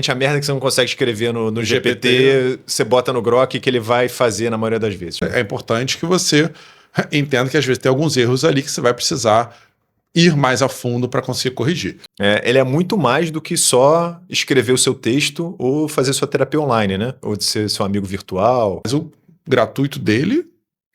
A merda que você não consegue escrever no GPT, você bota no Grok que ele vai fazer na maioria das vezes. É importante que você entenda que às vezes tem alguns erros ali que você vai precisar ir mais a fundo para conseguir corrigir. Ele é muito mais do que só escrever o seu texto ou fazer sua terapia online, né? Ou de ser seu amigo virtual. Mas o gratuito dele,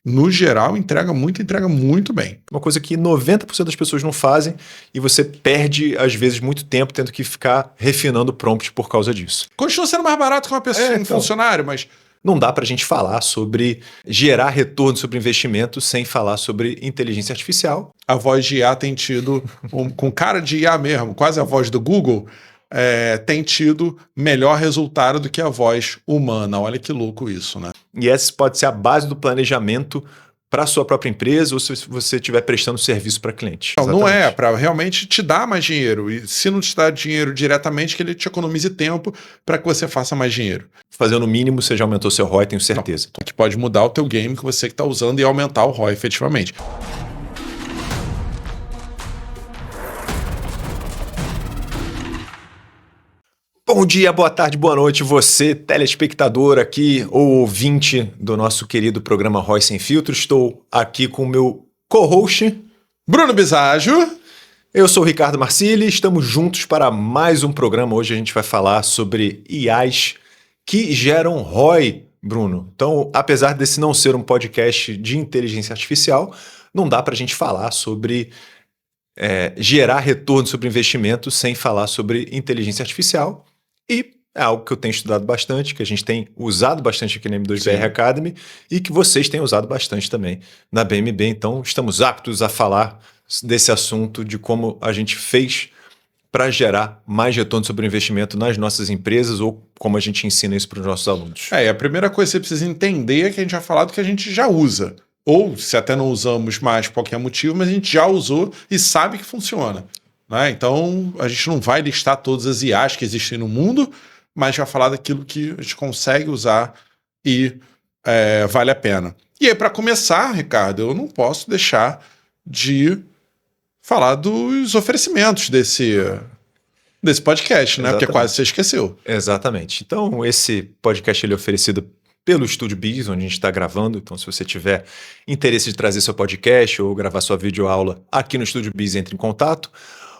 no geral, entrega muito bem. Uma coisa que 90% das pessoas não fazem e você perde, às vezes, muito tempo tendo que ficar refinando o prompt por causa disso. Continua sendo mais barato que uma pessoa, um funcionário, mas... Não dá pra gente falar sobre gerar retorno sobre investimento sem falar sobre inteligência artificial. A voz de IA tem tido, com cara de IA mesmo, quase a voz do Google, tem tido melhor resultado do que a voz humana. Olha que louco isso, né? E essa pode ser a base do planejamento para a sua própria empresa ou se você estiver prestando serviço para cliente. Não é, para realmente te dar mais dinheiro. E se não te dá dinheiro diretamente, que ele te economize tempo para que você faça mais dinheiro. Fazendo o mínimo, você já aumentou seu ROI, tenho certeza. Não, que pode mudar o teu game que você está usando e aumentar o ROI efetivamente. Bom dia, boa tarde, boa noite, você, telespectador aqui, ou ouvinte do nosso querido programa ROI Sem Filtro. Estou aqui com o meu co-host, Bruno Biságio. Eu sou o Ricardo Marcilli, estamos juntos para mais um programa. Hoje a gente vai falar sobre IAs que geram ROI, Bruno. Então, apesar desse não ser um podcast de inteligência artificial, não dá para a gente falar sobre gerar retorno sobre investimento sem falar sobre inteligência artificial. E é algo que eu tenho estudado bastante, que a gente tem usado bastante aqui na M2BR Academy e que vocês têm usado bastante também na BMB. Então, estamos aptos a falar desse assunto, de como a gente fez para gerar mais retorno sobre o investimento nas nossas empresas ou como a gente ensina isso para os nossos alunos. A primeira coisa que você precisa entender é que a gente já falou que a gente já usa. Ou, se até não usamos mais por qualquer motivo, mas a gente já usou e sabe que funciona. Né? Então, a gente não vai listar todas as IAs que existem no mundo, mas já falar daquilo que a gente consegue usar e vale a pena. E aí, para começar, Ricardo, eu não posso deixar de falar dos oferecimentos desse podcast, né? Porque quase você esqueceu. Exatamente. Então, esse podcast ele é oferecido pelo Estúdio Biz, onde a gente está gravando. Então, se você tiver interesse de trazer seu podcast ou gravar sua videoaula aqui no Estúdio Biz, entre em contato.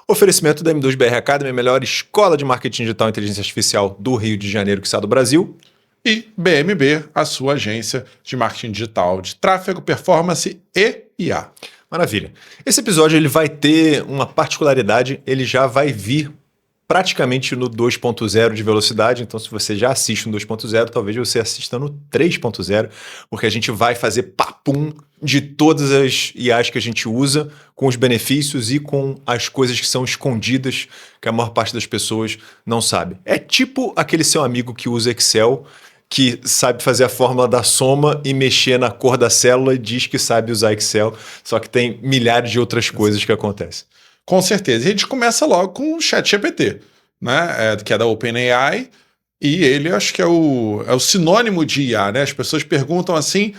Oferecimento da M2BR Academy, a melhor escola de marketing digital e inteligência artificial do Rio de Janeiro, que está do Brasil. E BMB, a sua agência de marketing digital de tráfego, performance e IA. Maravilha. Esse episódio ele vai ter uma particularidade, ele já vai vir praticamente no 2.0 de velocidade, então se você já assiste no 2.0, talvez você assista no 3.0, porque a gente vai fazer papum de todas as IAs que a gente usa, com os benefícios e com as coisas que são escondidas, que a maior parte das pessoas não sabe. É tipo aquele seu amigo que usa Excel, que sabe fazer a fórmula da soma e mexer na cor da célula e diz que sabe usar Excel, só que tem milhares de outras coisas que acontecem. Com certeza. E a gente começa logo com o ChatGPT, né? Que é da OpenAI, e ele acho que é o sinônimo de IA, né? As pessoas perguntam assim,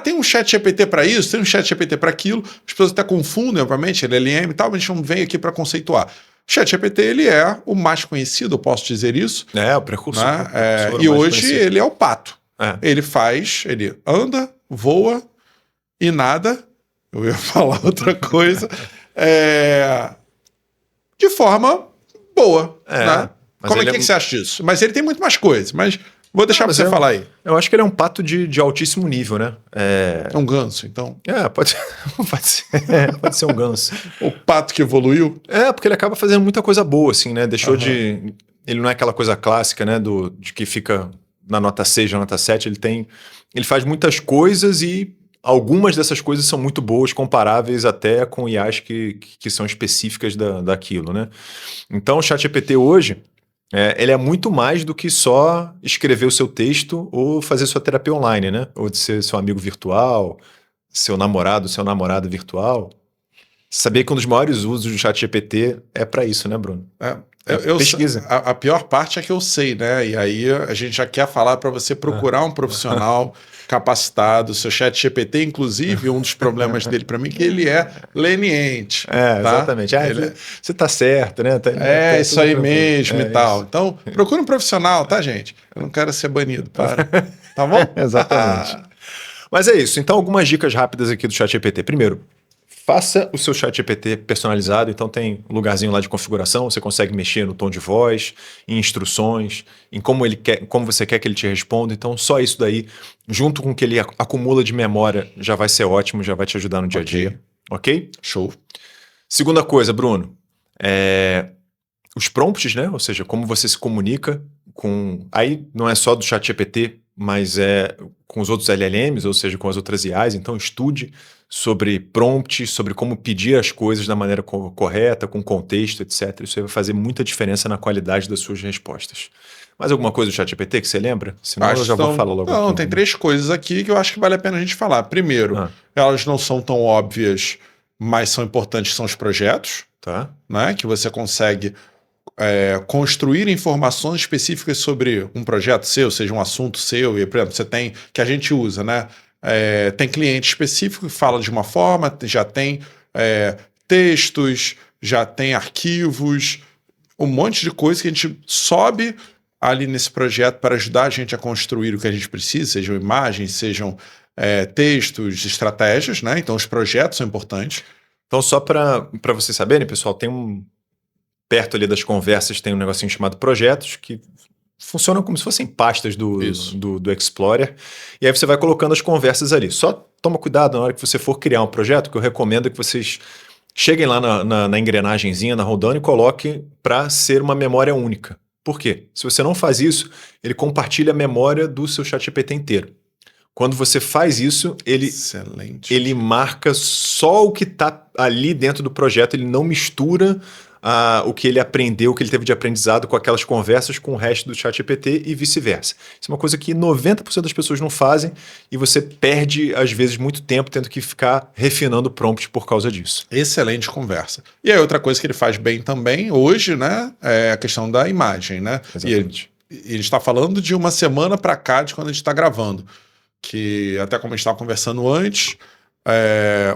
tem um ChatGPT para isso, tem um ChatGPT para aquilo, as pessoas até confundem, obviamente, LLM e tal, mas a gente não vem aqui para conceituar. O ChatGPT, ele é o mais conhecido, eu posso dizer isso. O precursor. Né? E hoje conhecido. Ele é o pato. Ele anda, voa e nada. Eu ia falar outra coisa. De forma boa. Né? Como que você acha disso? Mas ele tem muito mais coisas, mas vou deixar para você falar aí. Eu acho que ele é um pato de altíssimo nível, né? É um ganso, então? Pode ser um ganso. O pato que evoluiu? Porque ele acaba fazendo muita coisa boa, assim, né? Ele não é aquela coisa clássica, né? De que fica na nota 6, na nota 7. Ele faz muitas coisas e algumas dessas coisas são muito boas, comparáveis até com IAs que são específicas daquilo, né? Então, o ChatGPT hoje, ele é muito mais do que só escrever o seu texto ou fazer sua terapia online, né? Ou de ser seu amigo virtual, seu namorada virtual. Sabia que um dos maiores usos do ChatGPT é para isso, né, Bruno? Pesquisa. A pior parte é que eu sei, né? E aí a gente já quer falar para você procurar um profissional capacitado. O seu chat GPT, inclusive, um dos problemas dele para mim é que ele é leniente. Tá? Exatamente. Você tá certo, né? É isso aí tranquilo. mesmo e tal. Então, procure um profissional, tá, gente? Eu não quero ser banido, para. Tá bom? Exatamente. Mas é isso. Então, algumas dicas rápidas aqui do ChatGPT. Primeiro, faça o seu ChatGPT personalizado. Então, tem um lugarzinho lá de configuração. Você consegue mexer no tom de voz, em instruções, em como você quer que ele te responda. Então, só isso daí, junto com o que ele acumula de memória, já vai ser ótimo, já vai te ajudar no dia a dia. Ok? Show. Segunda coisa, Bruno, os prompts, né? Ou seja, como você se comunica com... Aí não é só do ChatGPT, mas é com os outros LLMs, ou seja, com as outras IAs. Então, estude sobre prompts, sobre como pedir as coisas da maneira correta, com contexto, etc. Isso aí vai fazer muita diferença na qualidade das suas respostas. Mais alguma coisa do ChatGPT que você lembra? Senão eu já vou falar logo Não, aqui. Tem 3 coisas aqui que eu acho que vale a pena a gente falar. Primeiro, elas não são tão óbvias, mas são importantes, são os projetos. Tá. Né? Que você consegue construir informações específicas sobre um projeto seu, seja um assunto seu, e, por exemplo, você tem, que a gente usa, né? Tem cliente específico que fala de uma forma, já tem textos, já tem arquivos, um monte de coisa que a gente sobe ali nesse projeto para ajudar a gente a construir o que a gente precisa, sejam imagens, sejam textos, estratégias, né? Então os projetos são importantes. Então, só para vocês saberem, pessoal, perto ali das conversas tem um negocinho chamado projetos, que funcionam como se fossem pastas do Explorer. E aí você vai colocando as conversas ali. Só toma cuidado na hora que você for criar um projeto, que eu recomendo que vocês cheguem lá na engrenagenzinha, na rodando, e coloquem para ser uma memória única. Por quê? Se você não faz isso, ele compartilha a memória do seu ChatGPT inteiro. Quando você faz isso, ele marca só o que está ali dentro do projeto, ele não mistura o que ele aprendeu, o que ele teve de aprendizado com aquelas conversas com o resto do ChatGPT e vice-versa. Isso é uma coisa que 90% das pessoas não fazem e você perde, às vezes, muito tempo tendo que ficar refinando o prompt por causa disso. Excelente conversa. E aí outra coisa que ele faz bem também hoje, né, é a questão da imagem, né? Exatamente. E ele está falando de uma semana para cá de quando a gente está gravando. Que até como a gente estava conversando antes,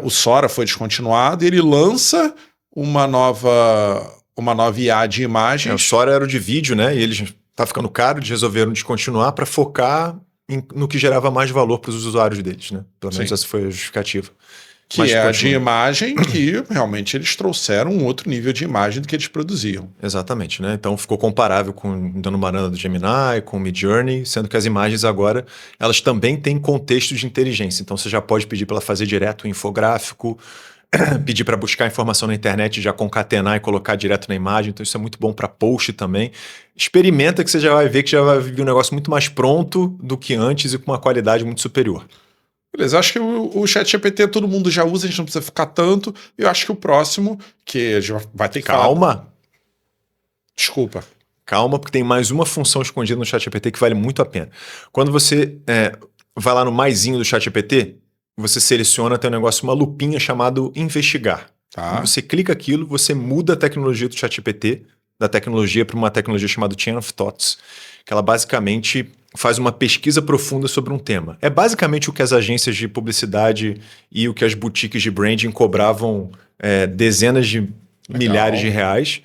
o Sora foi descontinuado e ele lança uma nova IA de imagens. O Sora era o de vídeo, né? E ele tá ficando caro, eles resolveram descontinuar para focar no que gerava mais valor para os usuários deles, né? Pelo menos essa foi a justificativa. Que é a de imagem que realmente eles trouxeram um outro nível de imagem do que eles produziam. Exatamente, né? Então ficou comparável com Dando Banana do Gemini, com o Midjourney, sendo que as imagens agora, elas também têm contextos de inteligência. Então você já pode pedir para ela fazer direto um infográfico, pedir para buscar informação na internet, já concatenar e colocar direto na imagem. Então isso é muito bom para post também. Experimenta que você já vai ver que já vai vir um negócio muito mais pronto do que antes e com uma qualidade muito superior. Beleza, acho que o ChatGPT todo mundo já usa, a gente não precisa ficar tanto. Eu acho que o próximo, que a gente vai ter que Calma. Desculpa. Calma, porque tem mais uma função escondida no ChatGPT que vale muito a pena. Quando você vai lá no maisinho do ChatGPT, você seleciona, tem um negócio, uma lupinha chamado investigar. Tá. Quando você clica aquilo, você muda a tecnologia do ChatGPT, da tecnologia para uma tecnologia chamada Chain of Thoughts, que ela basicamente faz uma pesquisa profunda sobre um tema. É basicamente o que as agências de publicidade e o que as boutiques de branding cobravam dezenas de milhares de reais.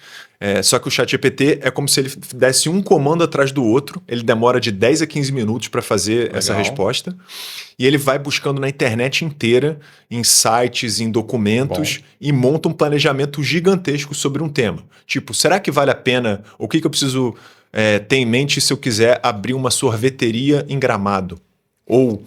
Só que o ChatGPT é como se ele desse um comando atrás do outro. Ele demora de 10 a 15 minutos para fazer essa resposta. E ele vai buscando na internet inteira, em sites, em documentos, e monta um planejamento gigantesco sobre um tema. Tipo, será que vale a pena? O que eu preciso ter em mente se eu quiser abrir uma sorveteria em Gramado? Ou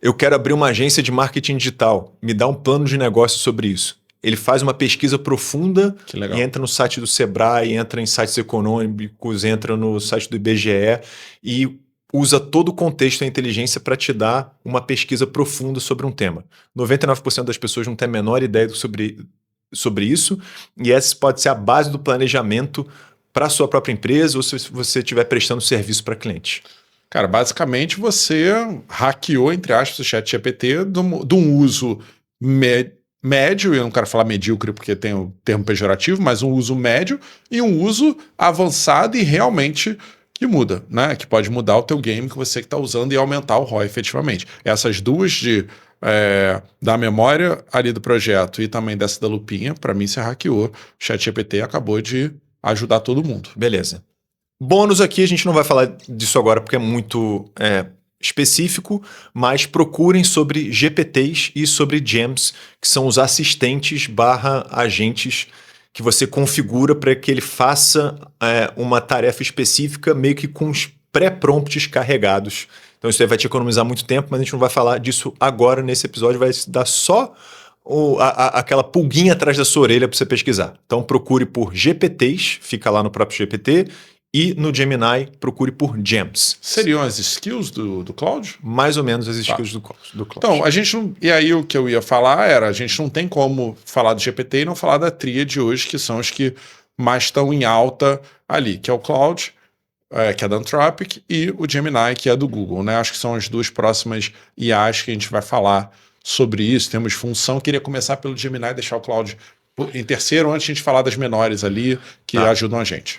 eu quero abrir uma agência de marketing digital. Me dá um plano de negócio sobre isso. Ele faz uma pesquisa profunda e entra no site do Sebrae, entra em sites econômicos, entra no site do IBGE e usa todo o contexto da inteligência para te dar uma pesquisa profunda sobre um tema. 99% das pessoas não tem a menor ideia sobre isso, e essa pode ser a base do planejamento para a sua própria empresa ou se você estiver prestando serviço para cliente. Cara, basicamente você hackeou, entre aspas, o ChatGPT de um uso médio, eu não quero falar medíocre porque tem o termo pejorativo, mas um uso médio e um uso avançado e realmente que muda, né? Que pode mudar o teu game que você está usando e aumentar o ROI efetivamente. Essas duas da memória ali do projeto e também dessa da lupinha, para mim você hackeou. O ChatGPT acabou de ajudar todo mundo. Beleza. Bônus aqui, a gente não vai falar disso agora porque é muito específico, mas procurem sobre GPTs e sobre Gems, que são os assistentes / agentes que você configura para que ele faça uma tarefa específica meio que com os pré-prompts carregados. Então isso aí vai te economizar muito tempo, mas a gente não vai falar disso agora nesse episódio, vai dar só aquela pulguinha atrás da sua orelha para você pesquisar. Então procure por GPTs, fica lá no próprio GPT, e no Gemini procure por Gems. Seriam as skills do Cloud? Mais ou menos as skills do Cloud. Então, a gente não... E aí o que eu ia falar era, a gente não tem como falar do GPT e não falar da tríade hoje, que são os que mais estão em alta ali, que é o Cloud, que é da Anthropic, e o Gemini, que é do Google, né? Acho que são as duas próximas IAs que a gente vai falar sobre isso. Temos função. Queria começar pelo Gemini e deixar o Cloud em terceiro, antes de a gente falar das menores ali, que ajudam a gente.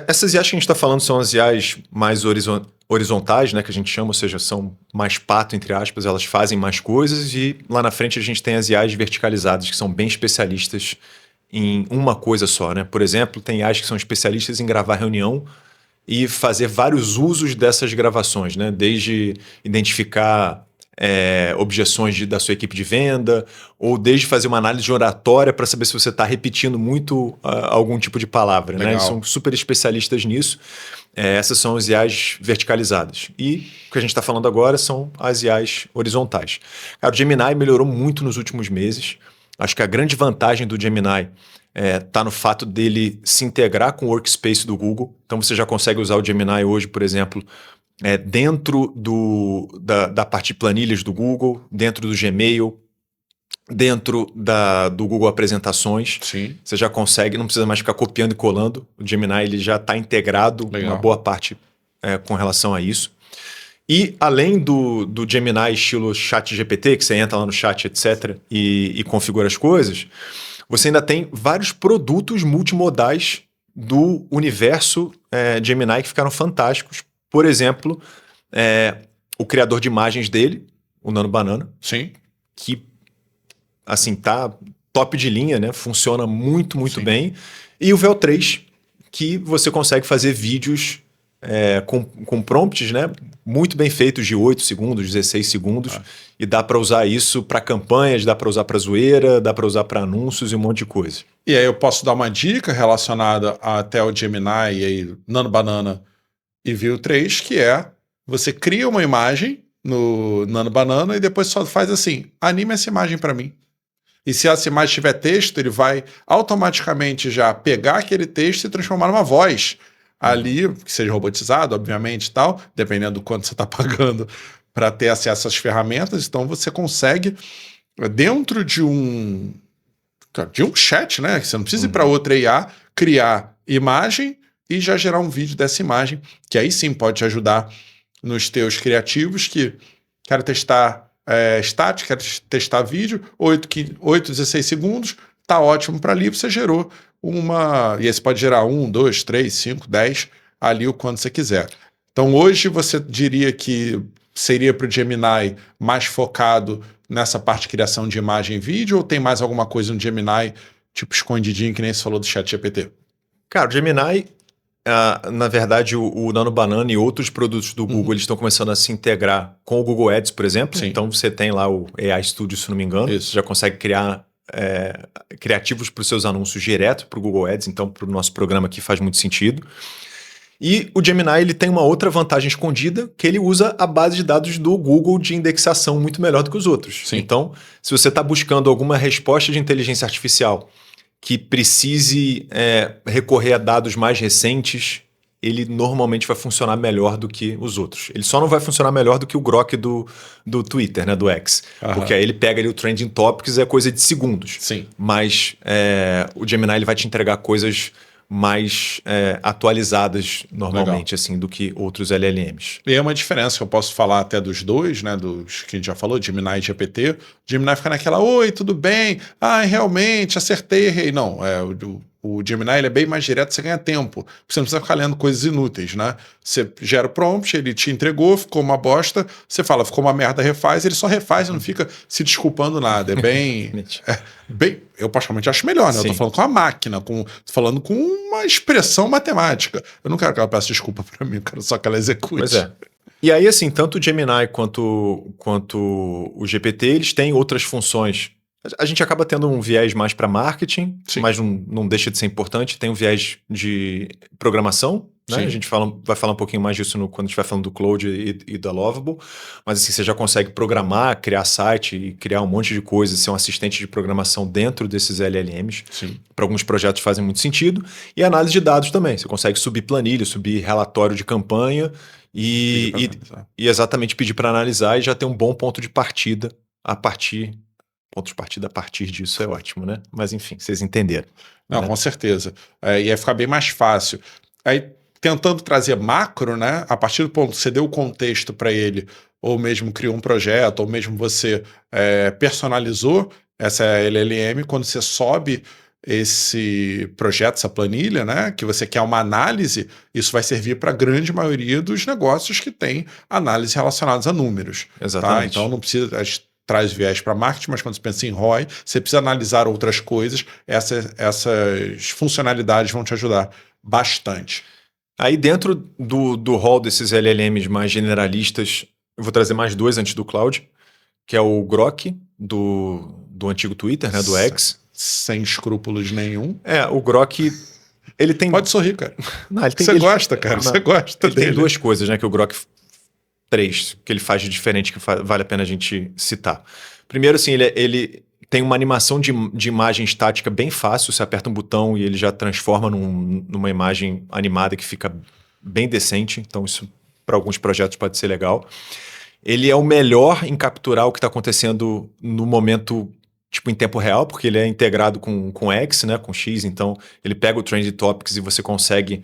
Essas IAs que a gente está falando são as IAs mais horizontais, né, que a gente chama, ou seja, são mais pato, entre aspas, elas fazem mais coisas, e lá na frente a gente tem as IAs verticalizadas, que são bem especialistas em uma coisa só, né? Por exemplo, tem IAs que são especialistas em gravar reunião e fazer vários usos dessas gravações, né? Desde identificar objeções da sua equipe de venda, ou desde fazer uma análise de oratória para saber se você está repetindo muito algum tipo de palavra. Né? Eles são super especialistas nisso. Essas são as IAs verticalizadas. E o que a gente está falando agora são as IAs horizontais. Cara, o Gemini melhorou muito nos últimos meses. Acho que a grande vantagem do Gemini está no fato dele se integrar com o Workspace do Google. Então você já consegue usar o Gemini hoje, por exemplo, dentro da parte de planilhas do Google, dentro do Gmail, dentro do Google Apresentações. Sim. Você já consegue, não precisa mais ficar copiando e colando. O Gemini ele já está integrado, uma boa parte com relação a isso. E além do Gemini estilo ChatGPT, que você entra lá no chat, etc., e configura as coisas, você ainda tem vários produtos multimodais do universo Gemini que ficaram fantásticos. Por exemplo, o criador de imagens dele, o Nano Banana. Sim. Que, assim, tá top de linha, né? Funciona muito, muito bem. E o Vel 3, que você consegue fazer vídeos com prompts, né? Muito bem feitos, de 8 segundos, 16 segundos. E dá para usar isso para campanhas, dá para usar para zoeira, dá para usar para anúncios e um monte de coisa. E aí eu posso dar uma dica relacionada até o Gemini e aí Nano Banana e Veo 3, que você cria uma imagem no Nano Banana e depois só faz assim, anime essa imagem para mim. E se essa imagem tiver texto, ele vai automaticamente já pegar aquele texto e transformar numa voz ali, que seja robotizado, obviamente, e tal, dependendo do quanto você está pagando para ter acesso às ferramentas. Então você consegue, dentro de um chat, né? Que você não precisa ir para outra IA, criar imagem e já gerar um vídeo dessa imagem, que aí sim pode te ajudar nos teus criativos, que quero testar estático, quero testar vídeo, 8, 16 segundos, tá ótimo para ali, você gerou e aí você pode gerar 1, 2, 3, 5, 10, ali o quanto você quiser. Então hoje você diria que seria para o Gemini mais focado nessa parte de criação de imagem e vídeo, ou tem mais alguma coisa no Gemini, tipo escondidinho, que nem você falou do ChatGPT? Cara, o Gemini... na verdade, o Nano Banana e outros produtos do Google eles estão começando a se integrar com o Google Ads, por exemplo. Sim. Então você tem lá o AI Studio, se não me engano. Isso. Você já consegue criar criativos para os seus anúncios direto para o Google Ads. Então, para o nosso programa aqui faz muito sentido. E o Gemini ele tem uma outra vantagem escondida, que ele usa a base de dados do Google de indexação muito melhor do que os outros. Sim. Então, se você está buscando alguma resposta de inteligência artificial que precise recorrer a dados mais recentes, ele normalmente vai funcionar melhor do que os outros. Ele só não vai funcionar melhor do que o Grok do Twitter, né, do X. Porque aí ele pega ali o Trending Topics e é coisa de segundos. Sim. Mas o Gemini ele vai te entregar coisas mais atualizadas normalmente, assim, do que outros LLMs. E é uma diferença que eu posso falar até dos dois, né? Dos que a gente já falou, Gemini e GPT. O Gemini fica naquela, oi, tudo bem? Ah, realmente, acertei, errei. Não, o Gemini ele é bem mais direto, você ganha tempo. Você não precisa ficar lendo coisas inúteis, né? Você gera o prompt, ele te entregou, ficou uma bosta, você fala, ficou uma merda, refaz, ele só refaz e não fica se desculpando nada. É bem, eu particularmente acho melhor, né? Sim. Eu tô falando com a máquina, tô falando com uma expressão matemática. Eu não quero que ela peça desculpa pra mim, eu quero só que ela execute. Pois é. E aí, assim, tanto o Gemini quanto o GPT, eles têm outras funções. A gente acaba tendo um viés mais para marketing, sim, mas não deixa de ser importante. Tem um viés de programação, né? A gente vai falar um pouquinho mais disso quando a gente vai falando do Claude e da Lovable. Mas assim, você já consegue programar, criar site e criar um monte de coisas, ser um assistente de programação dentro desses LLMs. Para alguns projetos fazem muito sentido. E análise de dados também. Você consegue subir planilha, subir relatório de campanha e exatamente pedir para analisar e já ter um bom ponto de partida a partir disso é ótimo, né? Mas enfim, vocês entenderam. Não, né? Com certeza. Ia ficar bem mais fácil. Aí, tentando trazer macro, né? A partir do ponto que você deu o contexto para ele, ou mesmo criou um projeto, ou mesmo você personalizou essa LLM, quando você sobe esse projeto, essa planilha, né? Que você quer uma análise, isso vai servir para a grande maioria dos negócios que tem análise relacionadas a números. Exatamente. Tá? Então não precisa... traz viés para marketing, mas quando você pensa em ROI, você precisa analisar outras coisas, essas funcionalidades vão te ajudar bastante. Aí dentro do hall desses LLMs mais generalistas, eu vou trazer mais dois antes do Claude, que é o Grok, do antigo Twitter, né, do X. Sem escrúpulos nenhum. O Grok, ele tem... Pode sorrir, cara. Você gosta, cara, você gosta dele. Tem duas coisas, né, que o Grok... Três, que ele faz de diferente, que vale a pena a gente citar. Primeiro, assim, ele tem uma animação de imagem estática bem fácil, você aperta um botão e ele já transforma numa imagem animada que fica bem decente, então isso para alguns projetos pode ser legal. Ele é o melhor em capturar o que está acontecendo no momento, tipo, em tempo real, porque ele é integrado com X, né, com X, então ele pega o Trending Topics e você consegue...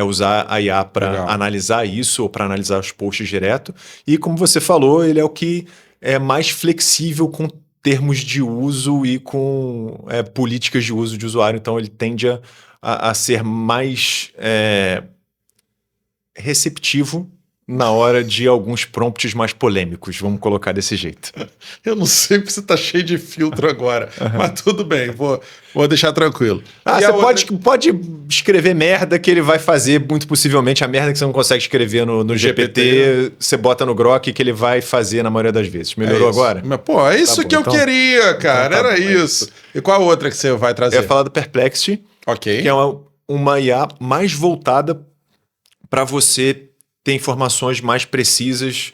usar a IA para analisar isso ou para analisar os posts direto. E como você falou, ele é o que é mais flexível com termos de uso e com políticas de uso de usuário. Então ele tende a ser mais receptivo na hora de alguns prompts mais polêmicos, vamos colocar desse jeito. Eu não sei porque você tá cheio de filtro agora, mas tudo bem, vou deixar tranquilo. Você pode escrever merda que ele vai fazer, muito possivelmente, a merda que você não consegue escrever no GPT, você bota no Grok que ele vai fazer na maioria das vezes. Melhorou agora? Mas, pô, é isso que eu queria, cara, era isso. E qual a outra que você vai trazer? Eu ia falar do Perplexity, que é uma IA mais voltada para você ter informações mais precisas,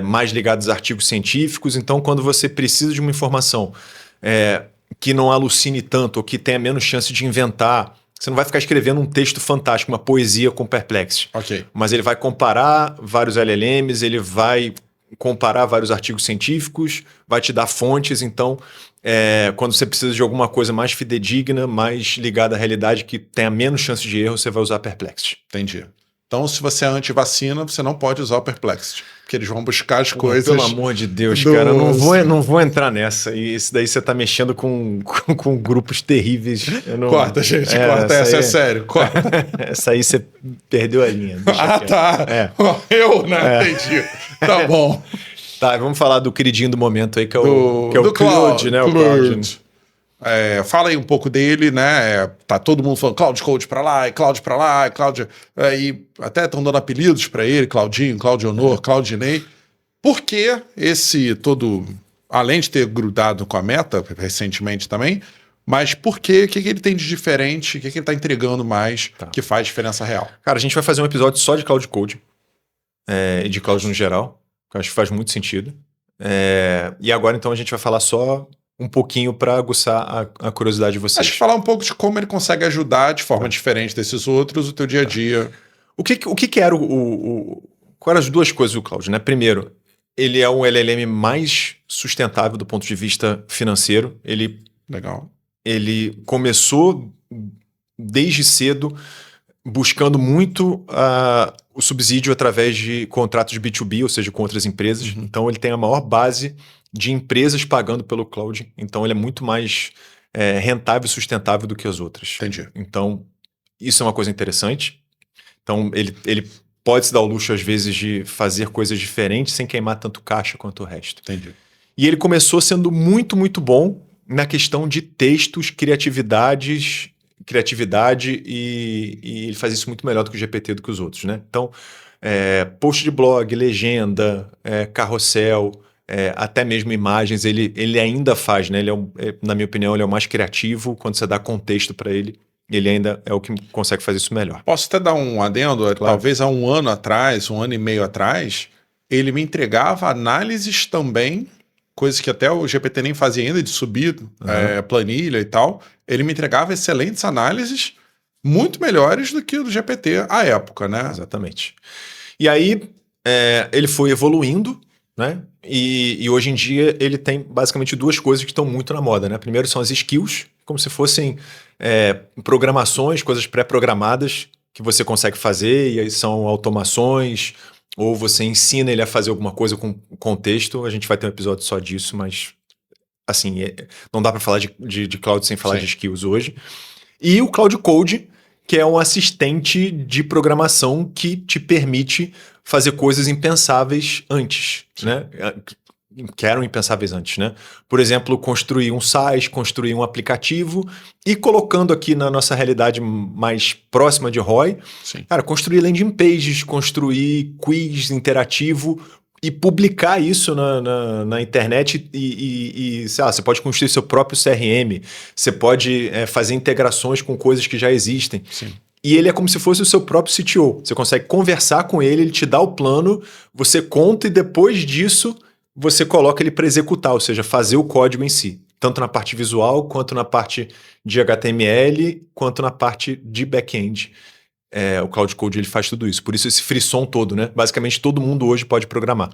mais ligadas a artigos científicos. Então, quando você precisa de uma informação que não alucine tanto ou que tenha menos chance de inventar, você não vai ficar escrevendo um texto fantástico, uma poesia com Perplexity. Mas ele vai comparar vários LLMs, ele vai comparar vários artigos científicos, vai te dar fontes. Então, quando você precisa de alguma coisa mais fidedigna, mais ligada à realidade, que tenha menos chance de erro, você vai usar Perplexity. Entendi. Então, se você é anti-vacina, você não pode usar o Perplexity, porque eles vão buscar as coisas... Pelo amor de Deus, cara, eu não vou entrar nessa. E isso daí você tá mexendo com grupos terríveis. Corta, gente, corta essa, é sério, corta. Essa aí você perdeu a linha. Tá. Eu, né? Entendi. Tá bom. Tá, vamos falar do queridinho do momento aí, que é o Claude, né? O Claude. Fala aí um pouco dele, né? Tá todo mundo falando Cloud Code pra lá, e Cloud pra lá, e Cloud... e até estão dando apelidos pra ele, Claudinho, Claudionor, Claudinei. Por que esse todo... Além de ter grudado com a Meta, recentemente também, mas por quê? O que ele tem de diferente? O que ele tá entregando mais que faz diferença real? Cara, a gente vai fazer um episódio só de Cloud Code, e de Cloud no geral, que eu acho que faz muito sentido. E agora, então, a gente vai falar só... um pouquinho para aguçar a curiosidade de vocês. Acho que falar um pouco de como ele consegue ajudar de forma diferente desses outros o teu dia a dia. O que era quais eram as duas coisas do Claude, né? Primeiro, ele é um LLM mais sustentável do ponto de vista financeiro. Legal. Ele começou desde cedo, buscando muito o subsídio através de contratos B2B, ou seja, com outras empresas. Então, ele tem a maior base de empresas pagando pelo cloud. Então, ele é muito mais rentável e sustentável do que as outras. Entendi. Então, isso é uma coisa interessante. Então, ele pode se dar o luxo, às vezes, de fazer coisas diferentes sem queimar tanto caixa quanto o resto. Entendi. E ele começou sendo muito, muito bom na questão de textos, criatividade e ele faz isso muito melhor do que o GPT, do que os outros, né? Então, post de blog, legenda, carrossel, até mesmo imagens, ele ainda faz, né? Na minha opinião, ele é o mais criativo. Quando você dá contexto para ele, ele ainda é o que consegue fazer isso melhor. Posso até dar um adendo? Claro. Talvez há um ano e meio atrás, ele me entregava análises também, coisas que até o GPT nem fazia ainda, de subir planilha e tal. Ele me entregava excelentes análises, muito melhores do que o do GPT à época, né? Exatamente. E aí, ele foi evoluindo, né? E hoje em dia ele tem basicamente duas coisas que estão muito na moda, né? Primeiro são as skills, como se fossem programações, coisas pré-programadas que você consegue fazer, e aí são automações, ou você ensina ele a fazer alguma coisa com contexto. A gente vai ter um episódio só disso, mas assim, não dá para falar de cloud sem falar de skills hoje. E o Cloud Code, que é um assistente de programação que te permite fazer coisas impensáveis antes, né? Que eram impensáveis antes, né? Por exemplo, construir um site, construir um aplicativo, e colocando aqui na nossa realidade mais próxima de ROI, cara, construir landing pages, construir quiz interativo e publicar isso na internet e sei lá, você pode construir seu próprio CRM, você pode fazer integrações com coisas que já existem. Sim. E ele é como se fosse o seu próprio CTO. Você consegue conversar com ele, ele te dá o plano, você conta e depois disso você coloca ele para executar, ou seja, fazer o código em si. Tanto na parte visual, quanto na parte de HTML, quanto na parte de back-end. O Cloud Code ele faz tudo isso. Por isso esse frisson todo, né? Basicamente todo mundo hoje pode programar.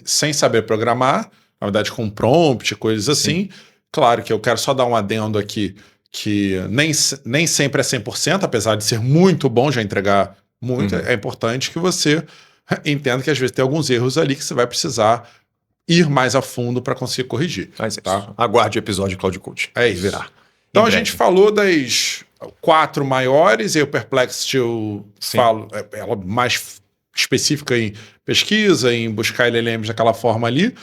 Sem saber programar, na verdade com prompt, coisas assim. Sim. Claro que eu quero só dar um adendo aqui, que nem sempre é 100%, apesar de ser muito bom já entregar muito, é importante que você entenda que às vezes tem alguns erros ali que você vai precisar ir mais a fundo para conseguir corrigir. Tá? Aguarde o episódio de Cloud Code. É isso. Virar. Então a gente falou das 4 maiores, e o Perplexity eu falo, ela mais específica em pesquisa, em buscar LLMs daquela forma ali,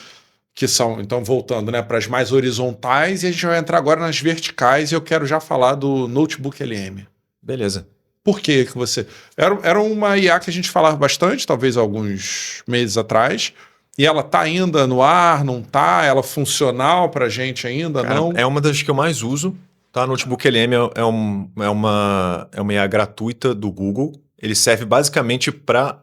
que são, então voltando, né, para as mais horizontais, e a gente vai entrar agora nas verticais, e eu quero já falar do Notebook LM. Beleza. Por que você... Era uma IA que a gente falava bastante, talvez alguns meses atrás, e ela tá ainda no ar, não tá? Ela é funcional pra gente ainda, cara, não? É uma das que eu mais uso, tá? Notebook LM é uma IA gratuita do Google. Ele serve basicamente para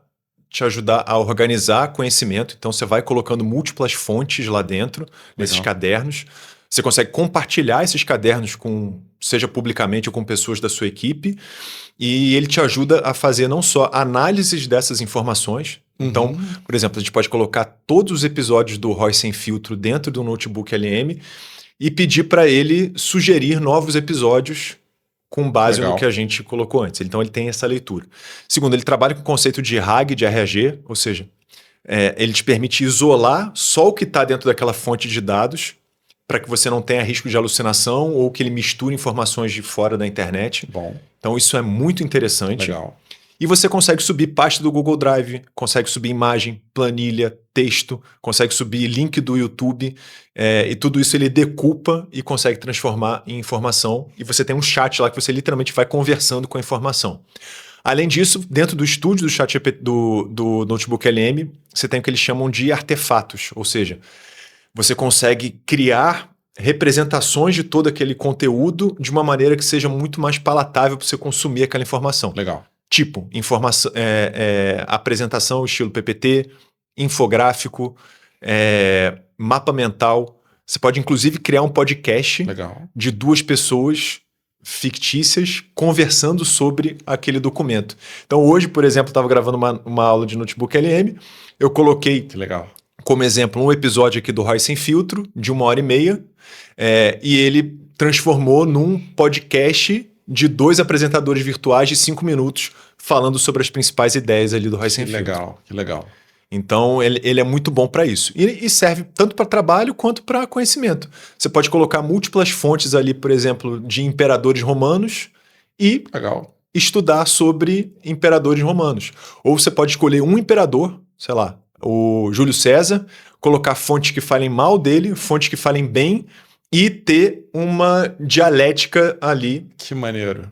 te ajudar a organizar conhecimento. Então você vai colocando múltiplas fontes lá dentro, nesses cadernos. Você consegue compartilhar esses cadernos seja publicamente ou com pessoas da sua equipe, e ele te ajuda a fazer não só análises dessas informações. Então, por exemplo, a gente pode colocar todos os episódios do ROI Sem Filtro dentro do Notebook LM e pedir para ele sugerir novos episódios com base no que a gente colocou antes. Então, ele tem essa leitura. Segundo, ele trabalha com o conceito de RAG, de RAG, ou seja, ele te permite isolar só o que está dentro daquela fonte de dados para que você não tenha risco de alucinação ou que ele misture informações de fora da internet. Bom. Então, isso é muito interessante. Legal. E você consegue subir pasta do Google Drive, consegue subir imagem, planilha, texto, consegue subir link do YouTube, e tudo isso ele decupa e consegue transformar em informação. E você tem um chat lá que você literalmente vai conversando com a informação. Além disso, dentro do estúdio do chat do Notebook LM, você tem o que eles chamam de artefatos, ou seja, você consegue criar representações de todo aquele conteúdo de uma maneira que seja muito mais palatável para você consumir aquela informação. Legal. Tipo, apresentação estilo PPT, infográfico, mapa mental. Você pode, inclusive, criar um podcast de 2 pessoas fictícias conversando sobre aquele documento. Então, hoje, por exemplo, eu estava gravando uma aula de Notebook LM, eu coloquei como exemplo um episódio aqui do ROI Sem Filtro, de 1h30, e ele transformou num podcast de 2 apresentadores virtuais de 5 minutos falando sobre as principais ideias ali do Roy Sem Filtro. Que legal. Então, ele é muito bom para isso. E serve tanto para trabalho quanto para conhecimento. Você pode colocar múltiplas fontes ali, por exemplo, de imperadores romanos e estudar sobre imperadores romanos. Ou você pode escolher um imperador, sei lá, o Júlio César, colocar fontes que falem mal dele, fontes que falem bem e ter uma dialética ali. Que maneiro.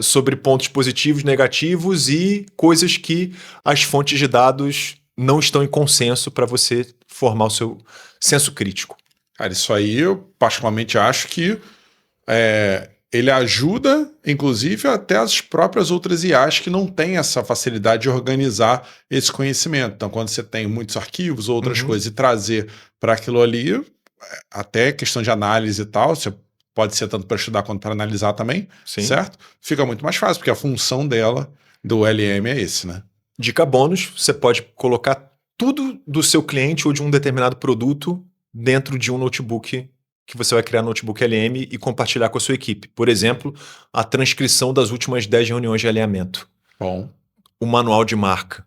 Sobre pontos positivos, negativos e coisas que as fontes de dados não estão em consenso para você formar o seu senso crítico. Cara, isso aí eu particularmente acho que ele ajuda, inclusive, até as próprias outras IAs que não têm essa facilidade de organizar esse conhecimento. Então, quando você tem muitos arquivos, outras coisas, e trazer para aquilo ali, até questão de análise e tal, você pode ser tanto para estudar quanto para analisar também, certo? Fica muito mais fácil, porque a função dela, do LM, é esse, né? Dica bônus, você pode colocar tudo do seu cliente ou de um determinado produto dentro de um notebook que você vai criar no notebook LM e compartilhar com a sua equipe. Por exemplo, a transcrição das últimas 10 reuniões de alinhamento. Bom. O manual de marca.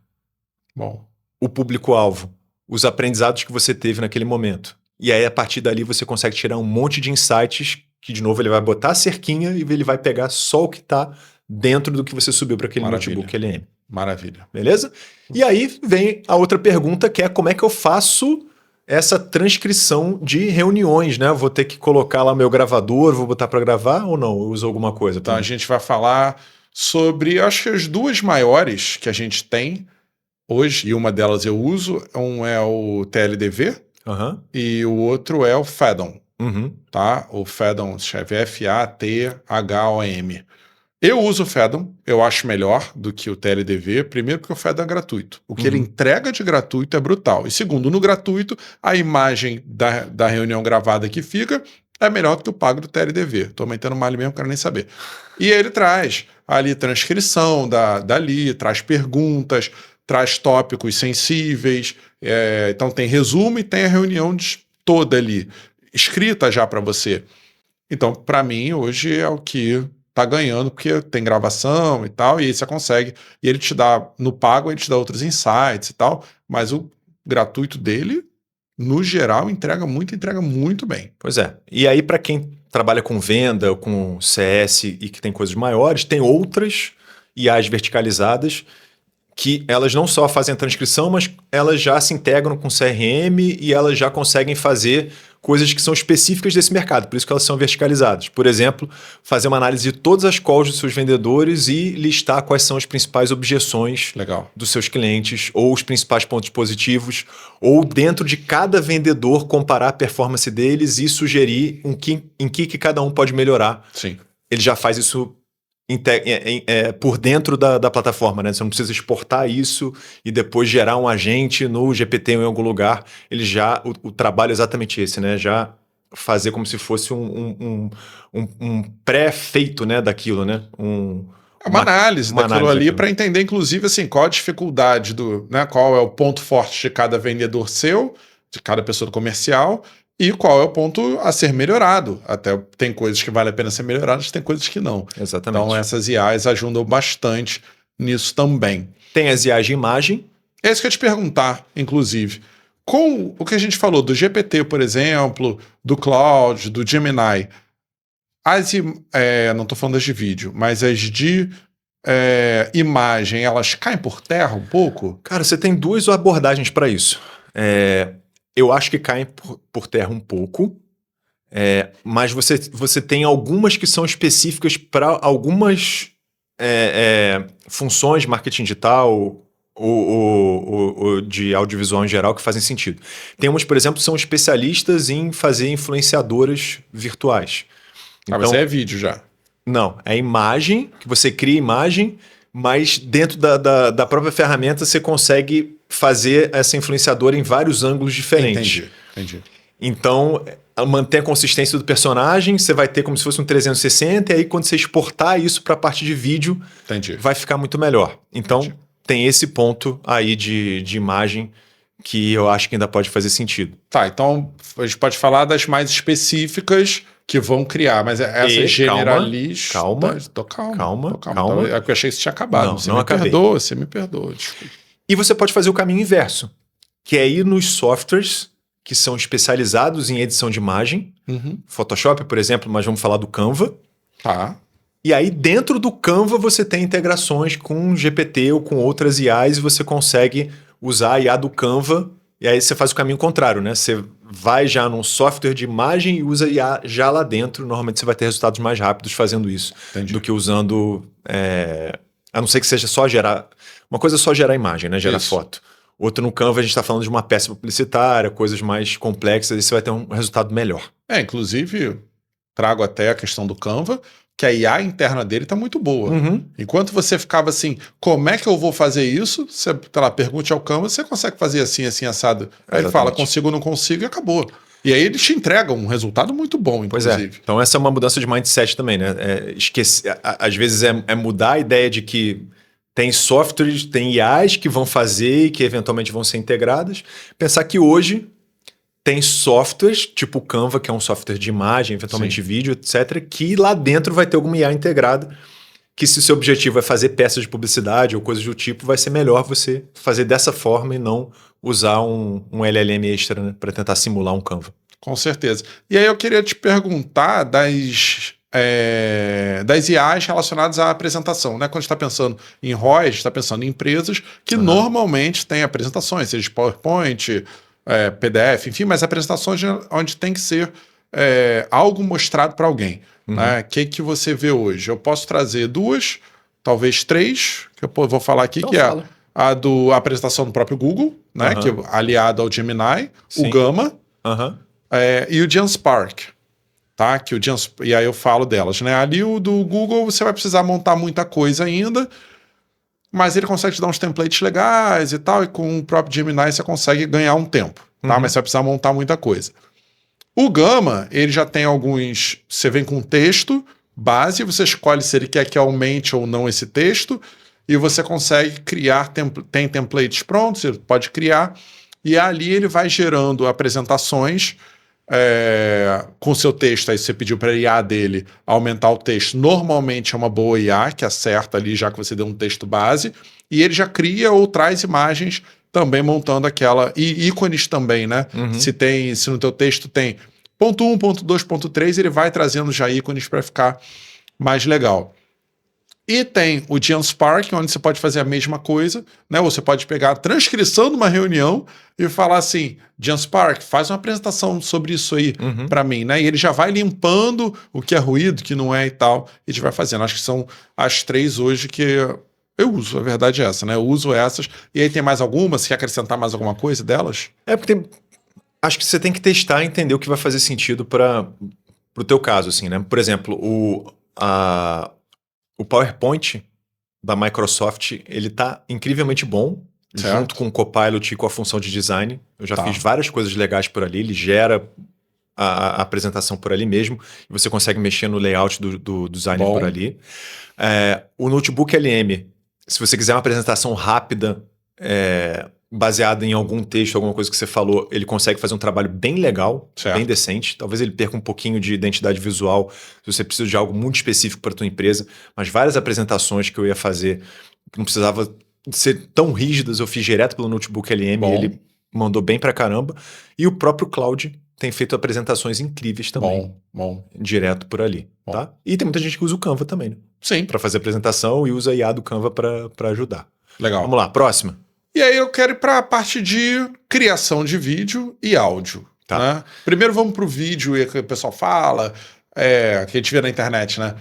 Bom. O público-alvo. Os aprendizados que você teve naquele momento. E aí, a partir dali, você consegue tirar um monte de insights que, de novo, ele vai botar a cerquinha e ele vai pegar só o que está dentro do que você subiu para aquele notebook LM. Maravilha. Beleza? E aí vem a outra pergunta, que é como é que eu faço essa transcrição de reuniões, né? Vou ter que colocar lá meu gravador, vou botar para gravar ou não? Eu uso alguma coisa? Então, a gente vai falar sobre, acho que as duas maiores que a gente tem hoje, e uma delas eu uso, um é o TLDV e o outro é o Fathom. Tá? O Fathom se escreve F-A-T-H-O-M. Eu uso o Fathom, eu acho melhor do que o TLDV, primeiro porque o Fathom é gratuito. O que ele entrega de gratuito é brutal. E segundo, no gratuito, a imagem da reunião gravada que fica é melhor do que o pago do TLDV. Tô aumentando mal mesmo, não quero nem saber. E ele traz ali transcrição dali, traz perguntas, traz tópicos sensíveis, então tem resumo e tem a reunião toda ali, escrita já para você. Então, para mim, hoje é o que tá ganhando, porque tem gravação e tal, e aí você consegue. E ele te dá, no pago, ele te dá outros insights e tal, mas o gratuito dele, no geral, entrega muito bem. Pois é. E aí, para quem trabalha com venda, ou com CS e que tem coisas maiores, tem outras IAs verticalizadas que elas não só fazem a transcrição, mas elas já se integram com CRM e elas já conseguem fazer coisas que são específicas desse mercado, por isso que elas são verticalizadas. Por exemplo, fazer uma análise de todas as calls dos seus vendedores e listar quais são as principais objeções dos seus clientes, ou os principais pontos positivos, ou dentro de cada vendedor comparar a performance deles e sugerir em que cada um pode melhorar. Sim. Ele já faz isso por dentro da plataforma, né? Você não precisa exportar isso e depois gerar um agente no GPT ou em algum lugar. Ele já, o trabalho é exatamente esse, né? Já fazer como se fosse um pré-feito, né, daquilo, né? Uma análise daquilo ali para entender, inclusive, assim, qual a dificuldade né? Qual é o ponto forte de cada vendedor seu, de cada pessoa do comercial, e qual é o ponto a ser melhorado. Até tem coisas que vale a pena ser melhoradas, tem coisas que não. Exatamente. Então essas IAs ajudam bastante nisso também. Tem as IAs de imagem. É isso que eu ia te perguntar, inclusive. Com o que a gente falou do GPT, por exemplo, do Claude, do Gemini, não estou falando das de vídeo, mas as de imagem, elas caem por terra um pouco? Cara, você tem duas abordagens para isso. Eu acho que caem por terra um pouco, mas você tem algumas que são específicas para algumas funções de marketing digital ou de audiovisual em geral que fazem sentido. Tem umas, por exemplo, que são especialistas em fazer influenciadoras virtuais. Então, mas é vídeo já. Não, é imagem, que você cria imagem, mas dentro da própria ferramenta você consegue fazer essa influenciadora em vários ângulos diferentes. Entendi. Então, manter a consistência do personagem, você vai ter como se fosse um 360, e aí quando você exportar isso para a parte de vídeo, vai ficar muito melhor. Então, tem esse ponto aí de imagem que eu acho que ainda pode fazer sentido. Tá, então a gente pode falar das mais específicas que vão criar, mas essa generalista... Calma. É porque eu achei que isso tinha acabado. Não, você não me acabei. perdoa, você me perdoa. Desculpa. E você pode fazer o caminho inverso, que é ir nos softwares que são especializados em edição de imagem, Photoshop, por exemplo, mas vamos falar do Canva. Tá. E aí, dentro do Canva, você tem integrações com GPT ou com outras IAs e você consegue usar a IA do Canva. E aí você faz o caminho contrário, né? Você vai já num software de imagem e usa IA já lá dentro. Normalmente você vai ter resultados mais rápidos fazendo isso. Entendi. Do que usando... A não ser que seja só gerar... Uma coisa é só gerar imagem, né? Gerar foto. Outro no Canva, a gente está falando de uma peça publicitária, coisas mais complexas, e você vai ter um resultado melhor. Inclusive, trago até a questão do Canva, que a IA interna dele está muito boa. Enquanto você ficava assim, como é que eu vou fazer isso? Você, pergunte ao Canva, você consegue fazer assim, assim, assado. Aí ele fala, consigo ou não consigo, e acabou. E aí ele te entrega um resultado muito bom, inclusive. Pois é. Então essa é uma mudança de mindset também, né? Às vezes é mudar a ideia de que tem softwares, tem IAs que vão fazer e que eventualmente vão ser integradas. Pensar que hoje tem softwares, tipo o Canva, que é um software de imagem, eventualmente vídeo, etc., que lá dentro vai ter alguma IA integrada, que se o seu objetivo é fazer peças de publicidade ou coisas do tipo, vai ser melhor você fazer dessa forma e não usar um LLM extra, né, para tentar simular um Canva. Com certeza. E aí eu queria te perguntar das IAs relacionadas à apresentação, né? Quando a gente está pensando em ROI, a gente está pensando em empresas que normalmente têm apresentações, seja de PowerPoint, PDF, enfim, mas apresentações onde tem que ser algo mostrado para alguém. O que você vê hoje? Eu posso trazer 2, talvez 3, que eu vou falar aqui, então que fala. A apresentação do próprio Google, né? Que é aliado ao Gemini, o Gamma e o GenSpark. Tá? E aí eu falo delas, né? Ali o do Google você vai precisar montar muita coisa ainda, mas ele consegue te dar uns templates legais e tal, e com o próprio Gemini você consegue ganhar um tempo, tá? Mas você vai precisar montar muita coisa. O Gamma, ele já tem alguns... Você vem com texto base, você escolhe se ele quer que aumente ou não esse texto, e você consegue criar... Tem templates prontos, você pode criar, e ali ele vai gerando apresentações... com seu texto, aí você pediu para a IA dele aumentar o texto, normalmente é uma boa IA que acerta ali já que você deu um texto base, e ele já cria ou traz imagens também montando aquela, e ícones também, né? Se no teu texto tem ponto 1, ponto 2, ponto 3, ele vai trazendo já ícones para ficar mais legal. E tem o GenSpark, onde você pode fazer a mesma coisa, né? Você pode pegar a transcrição de uma reunião e falar assim, GenSpark, faz uma apresentação sobre isso aí para mim, né? E ele já vai limpando o que é ruído, o que não é e tal, e a gente vai fazendo. Acho que são as 3 hoje que eu uso, a verdade é essa, né? Eu uso essas. E aí tem mais alguma? Você quer acrescentar mais alguma coisa delas? Porque acho que você tem que testar e entender o que vai fazer sentido para o teu caso, assim, né? Por exemplo, o PowerPoint da Microsoft, ele tá incrivelmente bom, junto com o Copilot e com a função de design. Eu já fiz várias coisas legais por ali, ele gera a apresentação por ali mesmo, e você consegue mexer no layout do design por ali. O Notebook LM, se você quiser uma apresentação rápida, baseada em algum texto, alguma coisa que você falou, ele consegue fazer um trabalho bem legal, bem decente. Talvez ele perca um pouquinho de identidade visual se você precisa de algo muito específico para a tua empresa, mas várias apresentações que eu ia fazer que não precisava ser tão rígidas, eu fiz direto pelo Notebook LM, e ele mandou bem pra caramba. E o próprio Cloud tem feito apresentações incríveis também. Direto por ali. Tá? E tem muita gente que usa o Canva também, né? Sim. Para fazer apresentação, e usa a IA do Canva para ajudar. Legal. Vamos lá, próxima. E aí eu quero ir para a parte de criação de vídeo e áudio. Tá. Né? Primeiro vamos para o vídeo, e que o pessoal fala, que a gente vê na internet, né?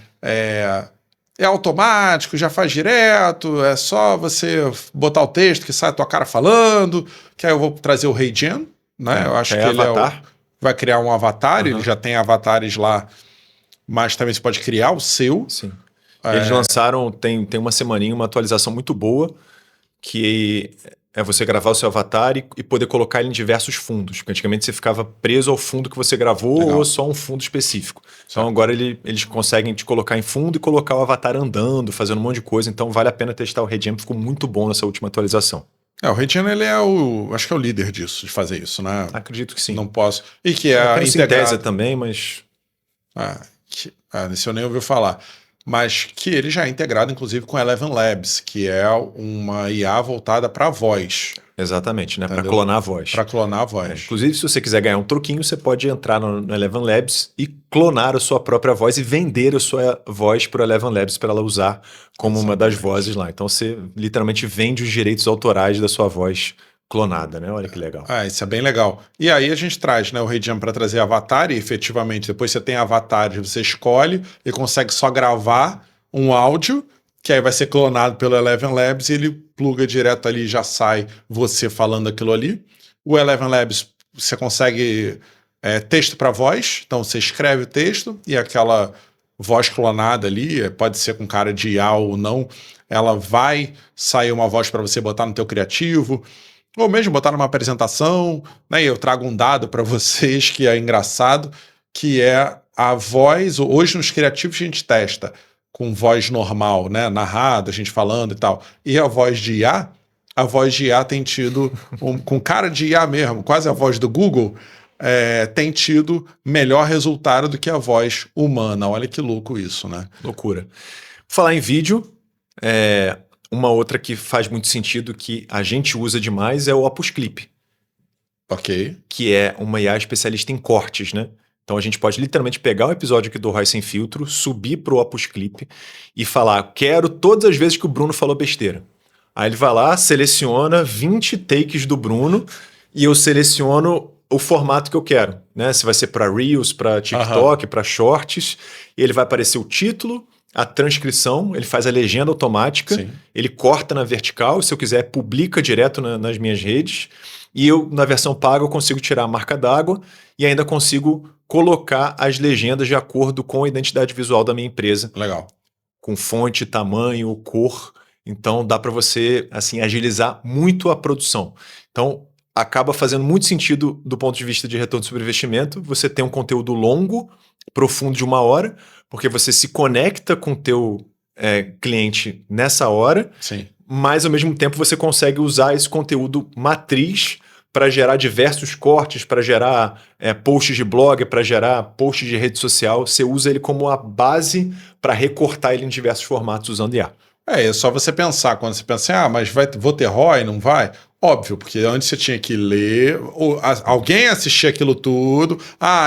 É automático, já faz direto, é só você botar o texto que sai a tua cara falando, que aí eu vou trazer o HeyGen, né? Eu acho que ele vai criar um avatar, ele já tem avatares lá, mas também você pode criar o seu. Sim. Eles lançaram, tem uma semaninha, uma atualização muito boa, que é você gravar o seu avatar e poder colocar ele em diversos fundos. Porque antigamente você ficava preso ao fundo que você gravou ou só um fundo específico. Então agora eles conseguem te colocar em fundo e colocar o avatar andando, fazendo um monte de coisa. Então vale a pena testar o HeyGen, ficou muito bom nessa última atualização. O HeyGen, ele acho que é o líder disso, de fazer isso, né? Acredito que sim. Não posso. E que é a Synthesia também, mas... Desse eu nem ouvi falar. Mas que ele já é integrado, inclusive, com a Eleven Labs, que é uma IA voltada para voz. Exatamente, né? Para Entendeu? clonar a voz. Para clonar a voz. Inclusive, se você quiser ganhar um troquinho, você pode entrar no Eleven Labs e clonar a sua própria voz e vender a sua voz para o Eleven Labs para ela usar como uma das vozes lá. Então você literalmente vende os direitos autorais da sua voz clonada, né? Olha que legal. Isso é bem legal. E aí a gente traz, né, o Regiam para trazer avatar e efetivamente depois você tem avatares, você escolhe e consegue só gravar um áudio que aí vai ser clonado pelo Eleven Labs e ele pluga direto ali e já sai você falando aquilo ali. O Eleven Labs você consegue texto para voz, então você escreve o texto e aquela voz clonada ali, pode ser com cara de IA ou não, ela vai sair uma voz para você botar no teu criativo, ou mesmo botar numa apresentação, né? E eu trago um dado para vocês que é engraçado, que é a voz. Hoje nos criativos a gente testa com voz normal, né? Narrada, a gente falando e tal. E a voz de IA tem tido, com cara de IA mesmo, quase a voz do Google, tem tido melhor resultado do que a voz humana. Olha que louco isso, né? Loucura. Falar em vídeo, uma outra que faz muito sentido, que a gente usa demais, é o Opus Clip. Ok. Que é uma IA especialista em cortes, né? Então a gente pode literalmente pegar um episódio aqui do Roy Sem Filtro, subir pro Opus Clip e falar, quero todas as vezes que o Bruno falou besteira. Aí ele vai lá, seleciona 20 takes do Bruno e eu seleciono o formato que eu quero, né? Se vai ser para Reels, para TikTok, para Shorts, e ele vai aparecer o título, a transcrição, ele faz a legenda automática, Sim. Ele corta na vertical, se eu quiser publica direto nas minhas redes, e eu, na versão paga, eu consigo tirar a marca d'água e ainda consigo colocar as legendas de acordo com a identidade visual da minha empresa. Legal. Com fonte, tamanho, cor. Então dá para você assim agilizar muito a produção. Então acaba fazendo muito sentido do ponto de vista de retorno sobre investimento. Você tem um conteúdo longo, profundo de 1 hora, porque você se conecta com o teu cliente nessa hora. Sim. Mas ao mesmo tempo você consegue usar esse conteúdo matriz para gerar diversos cortes, para gerar posts de blog, para gerar posts de rede social. Você usa ele como a base para recortar ele em diversos formatos usando IA. É só você pensar, quando você pensa, mas vou ter ROI, não vai? Óbvio, porque antes você tinha que ler, alguém assistir aquilo tudo,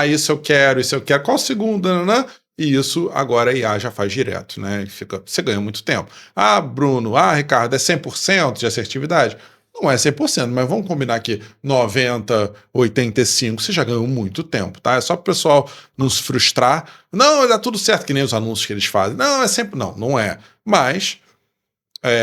isso eu quero, qual segundo, né? E isso agora a IA já faz direto, né? Você ganha muito tempo. Bruno, Ricardo, é 100% de assertividade? Não é 100%, mas vamos combinar que 90, 85, você já ganhou muito tempo, tá? É só para o pessoal não se frustrar. Não, dá tudo certo, que nem os anúncios que eles fazem. Não, é sempre... Não é. Mas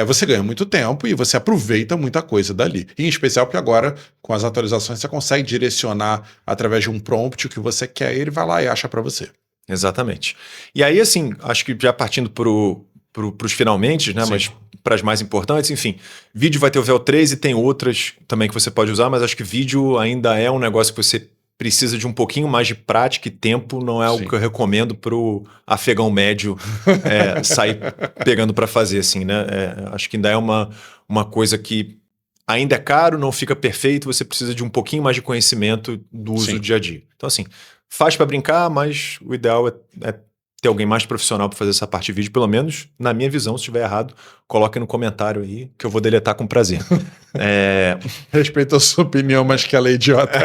você ganha muito tempo e você aproveita muita coisa dali. Em especial porque agora, com as atualizações, você consegue direcionar através de um prompt o que você quer e ele vai lá e acha para você. Exatamente. E aí, assim, acho que já partindo para os finalmente, né? Sim. Mas para as mais importantes, enfim, vídeo vai ter o VO3 e tem outras também que você pode usar, mas acho que vídeo ainda é um negócio que você precisa de um pouquinho mais de prática e tempo, não é algo que eu recomendo para o afegão médio sair pegando para fazer, assim, né? Acho que ainda é uma coisa que ainda é caro, não fica perfeito, você precisa de um pouquinho mais de conhecimento do uso do dia a dia. Então, assim, faz para brincar, mas o ideal é ter alguém mais profissional para fazer essa parte de vídeo, pelo menos na minha visão. Se estiver errado, coloque no comentário aí, que eu vou deletar com prazer. Respeito a sua opinião, mas que ela é idiota.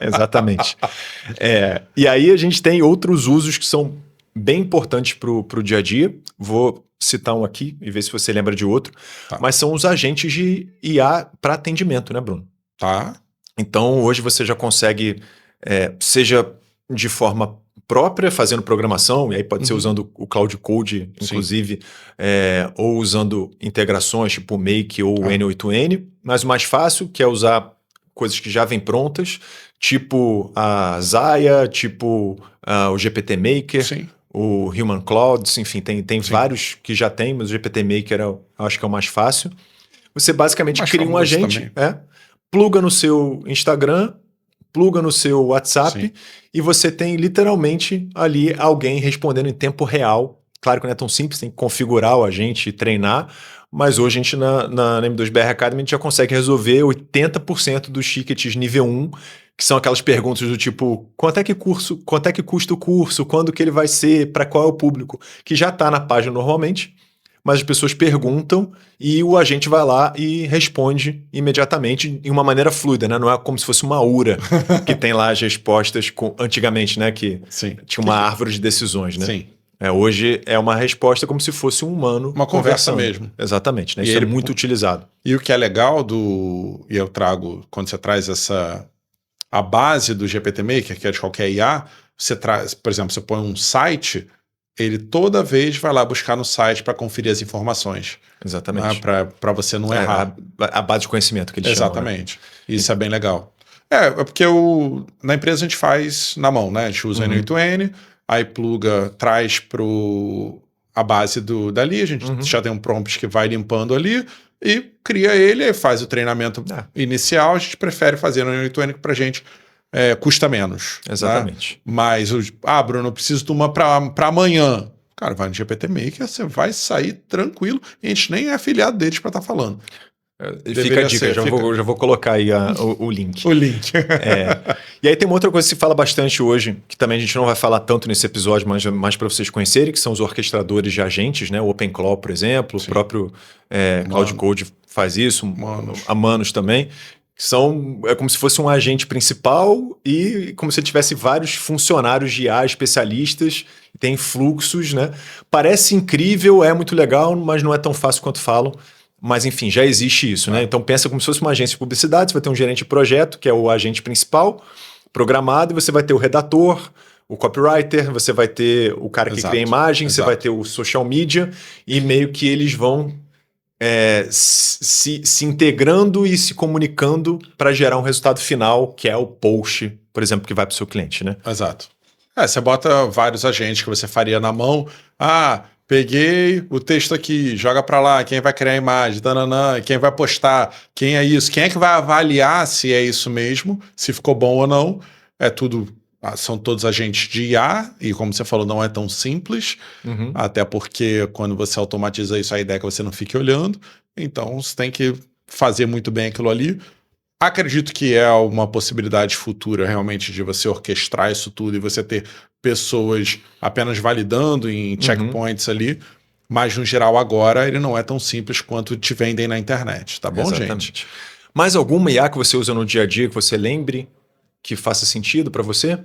Exatamente. E aí a gente tem outros usos que são bem importantes para o dia a dia. Vou citar um aqui e ver se você lembra de outro. Tá. Mas são os agentes de IA para atendimento, né, Bruno? Tá. Então, hoje você já consegue, seja de forma própria, fazendo programação, e aí pode ser usando o Cloud Code, inclusive, ou usando integrações tipo o Make ou o N8N, mas o mais fácil, que é usar coisas que já vêm prontas, tipo a Zaya, tipo o GPT Maker, o Human Clouds, enfim, tem vários que já tem, mas o GPT Maker eu acho que é o mais fácil. Você basicamente cria um agente, pluga no seu Instagram, pluga no seu WhatsApp e você tem literalmente ali alguém respondendo em tempo real. Claro que não é tão simples, tem que configurar o agente e treinar, Mas hoje a gente na M2BR Academy a gente já consegue resolver 80% dos tickets nível 1, que são aquelas perguntas do tipo, quanto é que custa o curso, quando que ele vai ser, para qual é o público, que já está na página normalmente, mas as pessoas perguntam e o agente vai lá e responde imediatamente de uma maneira fluida, né? Não é como se fosse uma URA, que tem lá as respostas antigamente, né? Que Sim. tinha uma árvore de decisões, né? Sim. Hoje é uma resposta como se fosse um humano. Uma conversa mesmo. Exatamente, né? Isso é muito utilizado. E o que é legal e eu trago, quando você traz a base do GPT Maker, que é de qualquer IA, você traz, por exemplo, você põe um site, ele toda vez vai lá buscar no site para conferir as informações. Exatamente. Para você não errar. A base de conhecimento que eles chamam. Exatamente. Né? Isso é bem legal. É porque na empresa a gente faz na mão, né? A gente usa o N8N, aí pluga, traz a base dali, a gente já tem um prompt que vai limpando ali e cria ele, aí faz o treinamento inicial, a gente prefere fazer no N8N que pra gente custa menos. Exatamente. Né? Mas, Bruno, eu preciso de uma para amanhã. Cara, vai no GPT Maker, você vai sair tranquilo, e a gente nem é afiliado deles para estar falando. Fica a dica, já vou colocar aí o link. O link. E aí tem uma outra coisa que se fala bastante hoje, que também a gente não vai falar tanto nesse episódio, mas mais para vocês conhecerem, que são os orquestradores de agentes, né? O OpenClaw, por exemplo, o próprio Cloud Code faz isso, a Manus também. É como se fosse um agente principal e como se ele tivesse vários funcionários de IA especialistas, tem fluxos, né? Parece incrível, é muito legal, mas não é tão fácil quanto falam. Mas, enfim, já existe isso, né? Então, pensa como se fosse uma agência de publicidade, você vai ter um gerente de projeto, que é o agente principal, programado, e você vai ter o redator, o copywriter, você vai ter o cara que cria a imagem, você vai ter o social media, e meio que eles vão se integrando e se comunicando para gerar um resultado final, que é o post, por exemplo, que vai para o seu cliente, né? Exato. Você bota vários agentes que você faria na mão. Peguei o texto aqui, joga para lá, quem vai criar a imagem, quem vai postar, quem é isso, quem é que vai avaliar se é isso mesmo, se ficou bom ou não. São todos agentes de IA, e como você falou, não é tão simples, até porque quando você automatiza isso, a ideia é que você não fique olhando, então você tem que fazer muito bem aquilo ali. Acredito que é uma possibilidade futura realmente de você orquestrar isso tudo e você ter pessoas apenas validando em checkpoints ali, mas no geral agora ele não é tão simples quanto te vendem na internet, tá bom, gente? Mais alguma IA que você usa no dia a dia que você lembre que faça sentido para você?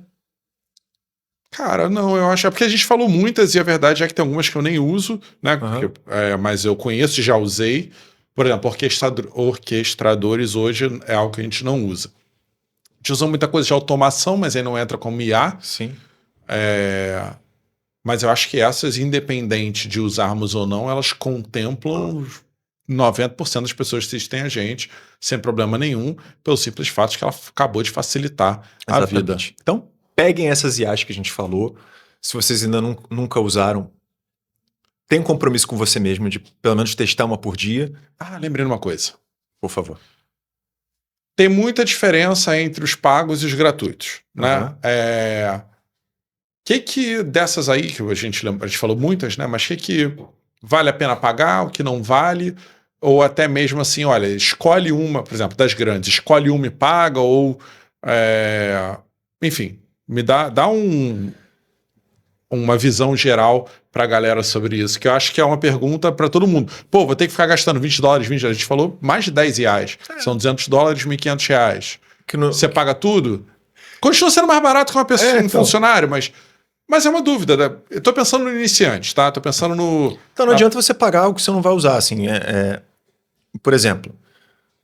Cara, não, eu acho... porque a gente falou muitas e a verdade é que tem algumas que eu nem uso, né? Mas eu conheço e já usei. Por exemplo, orquestradores hoje é algo que a gente não usa. A gente usa muita coisa de automação, mas aí não entra como IA. Sim. Mas eu acho que essas, independente de usarmos ou não, elas contemplam 90% das pessoas que assistem a gente, sem problema nenhum, pelo simples fato de que ela acabou de facilitar a vida. Então, peguem essas IAs que a gente falou. Se vocês ainda nunca usaram, tem um compromisso com você mesmo de pelo menos testar uma por dia. Lembrei de uma coisa. Por favor. Tem muita diferença entre os pagos e os gratuitos, né? Que dessas aí, que a gente falou muitas, né? Mas que vale a pena pagar, o que não vale? Ou até mesmo assim, olha, escolhe uma, por exemplo, das grandes, escolhe uma e paga, ou... enfim, me dá uma visão geral para a galera sobre isso, que eu acho que é uma pergunta para todo mundo. Vou ter que ficar gastando $20, a gente falou mais de 10 reais. São $200, R$1.500. Você paga tudo? Continua sendo mais barato que uma pessoa, um funcionário, mas é uma dúvida. Né? Eu tô pensando no iniciante, tá? Tô pensando no... Então não adianta você pagar algo que você não vai usar, assim. Por exemplo,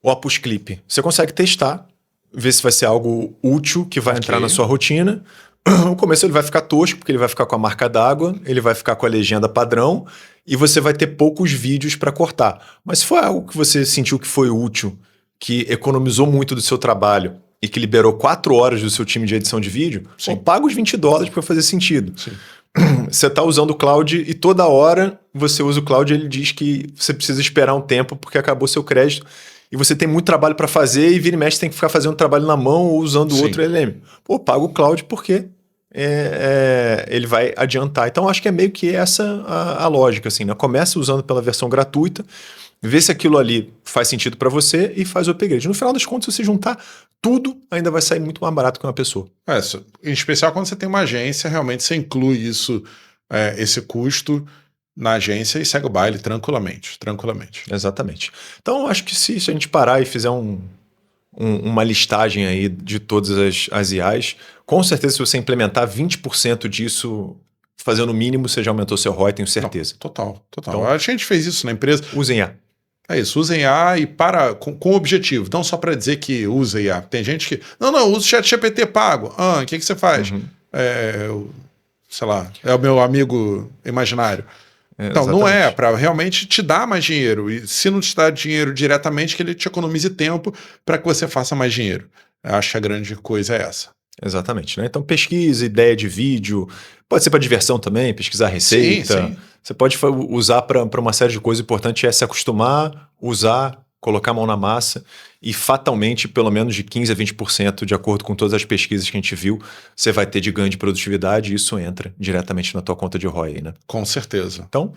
o Opus Clip. Você consegue testar, ver se vai ser algo útil que vai entrar na sua rotina. No começo ele vai ficar tosco, porque ele vai ficar com a marca d'água, ele vai ficar com a legenda padrão e você vai ter poucos vídeos para cortar. Mas se for algo que você sentiu que foi útil, que economizou muito do seu trabalho e que liberou 4 horas do seu time de edição de vídeo, paga os $20 para fazer sentido. Sim. Você está usando o cloud e toda hora você usa o cloud e ele diz que você precisa esperar um tempo porque acabou seu crédito. E você tem muito trabalho para fazer e vira e mexe tem que ficar fazendo trabalho na mão ou usando outro LLM. Paga o cloud porque ele vai adiantar. Então, acho que é meio que essa a lógica, assim, né? Começa usando pela versão gratuita, vê se aquilo ali faz sentido para você e faz o upgrade. No final das contas, se você juntar tudo, ainda vai sair muito mais barato que uma pessoa. Em especial quando você tem uma agência, realmente você inclui isso, esse custo na agência e segue o baile tranquilamente. Exatamente. Então, acho que se a gente parar e fizer uma listagem aí de todas as IAs, com certeza se você implementar 20% disso, fazendo o mínimo, você já aumentou seu ROI, tenho certeza. Não, total. Então, a gente fez isso na empresa. Usem IA. É isso, usem IA e com objetivo, não só para dizer que usa IA. Tem gente que, não, usa o ChatGPT pago. O que você faz? Sei lá, é o meu amigo imaginário. Então, não é para realmente te dar mais dinheiro. E se não te dá dinheiro diretamente, que ele te economize tempo para que você faça mais dinheiro. Eu acho que a grande coisa é essa. Exatamente, né? Então, pesquisa, ideia de vídeo, pode ser para diversão também, pesquisar receita. Sim. Você pode usar para uma série de coisas. O importante é se acostumar, usar, colocar a mão na massa e fatalmente, pelo menos de 15% a 20%, de acordo com todas as pesquisas que a gente viu, você vai ter de ganho de produtividade e isso entra diretamente na tua conta de ROI, né? Com certeza. Então,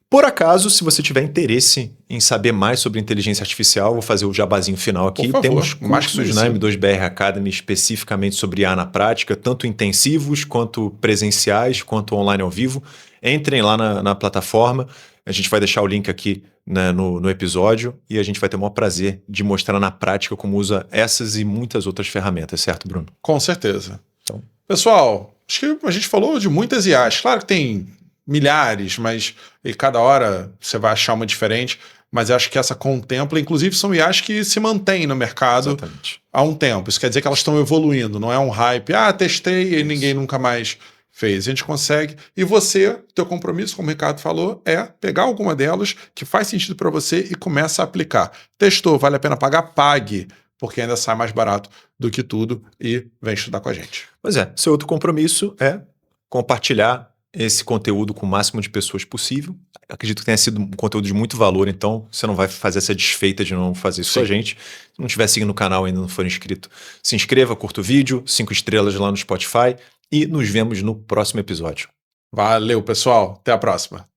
por acaso, se você tiver interesse em saber mais sobre inteligência artificial, vou fazer o jabazinho final aqui. Por favor, temos cursos na M2BR Academy especificamente sobre IA na prática, tanto intensivos, quanto presenciais, quanto online ao vivo. Entrem lá na plataforma, a gente vai deixar o link aqui, né, no episódio e a gente vai ter o maior prazer de mostrar na prática como usa essas e muitas outras ferramentas, certo, Bruno? Com certeza. Então, pessoal, acho que a gente falou de muitas IAs. Claro que tem milhares, mas cada hora você vai achar uma diferente, mas eu acho que essa contempla, inclusive são IAs que se mantêm no mercado há um tempo. Isso quer dizer que elas estão evoluindo, não é um hype, testei e ninguém nunca mais fez. A gente consegue, e você, teu compromisso, como o Ricardo falou, é pegar alguma delas que faz sentido para você e começa a aplicar. Testou, vale a pena pagar? Pague, porque ainda sai mais barato do que tudo e vem estudar com a gente. Pois é, seu outro compromisso é compartilhar esse conteúdo com o máximo de pessoas possível. Acredito que tenha sido um conteúdo de muito valor, então você não vai fazer essa desfeita de não fazer isso com a gente. Se não estiver seguindo o canal e ainda não for inscrito, se inscreva, curta o vídeo, 5 estrelas lá no Spotify e nos vemos no próximo episódio. Valeu, pessoal. Até a próxima.